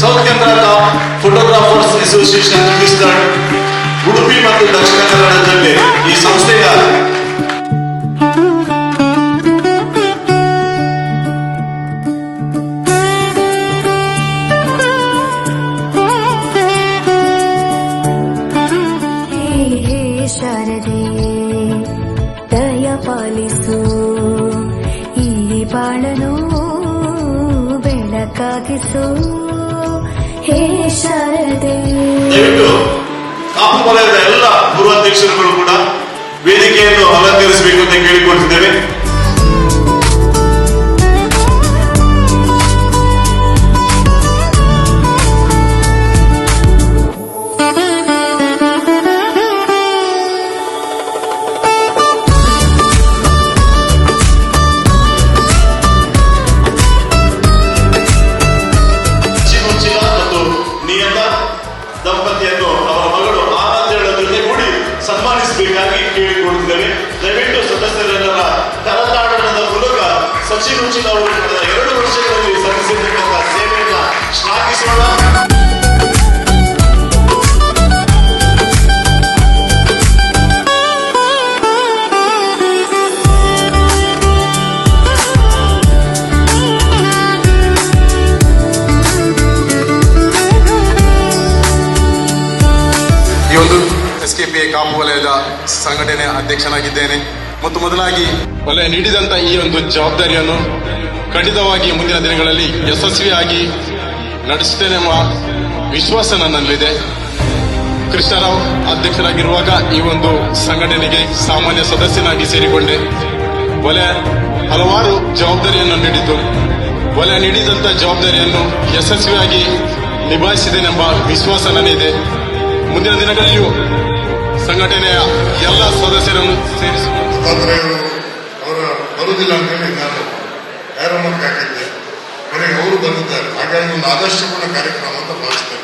South Karnataka photographers association ಕಿಸ್ತಳ್ ಉಡುಪಿ ಮತ್ತು ದಕ್ಷಿಣ ಕನ್ನಡ ಜಿಲ್ಲೆ ಈ ಸಂಸ್ಥೆಯ ಶಾರದೆ ದಯ ಪಾಲಿಸು ಈ ಬಾಳನು ಬೆಳಕಾಗಿಸು ಹೇ ಶಾರದೆ. ದಯವಿಟ್ಟು ಕಾಪು ವಲಯದ ಎಲ್ಲ ಪೂರ್ವಾಧ್ಯಕ್ಷರುಗಳು ಕೂಡ ವೇದಿಕೆಯನ್ನು ಅಲಂಕರಿಸಬೇಕು ಅಂತ ಕೇಳಿಕೊಳ್ತಿದ್ದೇವೆ. ದಂಪತಿಯನ್ನು ಅವರ ಮಗಳು ಆರಾಧ್ಯಳ ಜೊತೆ ಕೂಡಿ ಸನ್ಮಾನಿಸಬೇಕಾಗಿ ಕೇಳಿಕೊಡುತ್ತೇವೆ. ದಯವಿಟ್ಟು ಸದಸ್ಯರೆಲ್ಲರ ಕರತಾಡನದ ಮೂಲಕ ಸಚಿನ್ ಉಚಿನ್ ಅವರು ಕಳೆದ 2 ವರ್ಷಗಳಲ್ಲಿ ಸಲ್ಲಿಸಿರ್ತಕ್ಕಂಥ ಸೇವೆಯನ್ನ ಶ್ಲಾಘಿಸೋಣ. ಈ ಒಂದು SKPI ಕಾಪು ವಲಯದ ಸಂಘಟನೆ ಅಧ್ಯಕ್ಷನಾಗಿದ್ದೇನೆ ಮತ್ತು ಮೊದಲಾಗಿ ವಲಯ ನೀಡಿದಂತ ಈ ಒಂದು ಜವಾಬ್ದಾರಿಯನ್ನು ಖಂಡಿತವಾಗಿ ಮುಂದಿನ ದಿನಗಳಲ್ಲಿ ಯಶಸ್ವಿಯಾಗಿ ನಡೆಸುತ್ತೇನೆ ಎಂಬ ವಿಶ್ವಾಸ ನನ್ನಲ್ಲಿದೆ. ಕೃಷ್ಣರಾವ್ ಅಧ್ಯಕ್ಷರಾಗಿರುವಾಗ ಈ ಒಂದು ಸಂಘಟನೆಗೆ ಸಾಮಾನ್ಯ ಸದಸ್ಯನಾಗಿ ಸೇರಿಕೊಂಡೆ. ವಲಯ ಹಲವಾರು ಜವಾಬ್ದಾರಿಯನ್ನು ನೀಡಿದ್ದು ವಲಯ ನೀಡಿದಂತ ಜವಾಬ್ದಾರಿಯನ್ನು ಯಶಸ್ವಿಯಾಗಿ ನಿಭಾಯಿಸಿದ್ದೇನೆಂಬ ವಿಶ್ವಾಸ ನನಗಿದೆ. ಮುಂದಿನ ದಿನಗಳಲ್ಲಿಯೂ ಸಂಘಟನೆಯ ಎಲ್ಲ ಸದಸ್ಯರನ್ನು ಅವರ ಬರುವುದಿಲ್ಲ ಅಂತೇಳಿ ನಾನು ಯಾರಮ್ಮಕ್ಕೆ ಹಾಕಿದ್ದೆ. ಕೊನೆಗೆ ಅವರು ಬಂದಿದ್ದಾರೆ. ಹಾಗಾಗಿ ಒಂದು ಆದರ್ಶಪೂರ್ಣ ಕಾರ್ಯಕ್ರಮ ಅಂತ ಭಾವಿಸ್ತೇನೆ.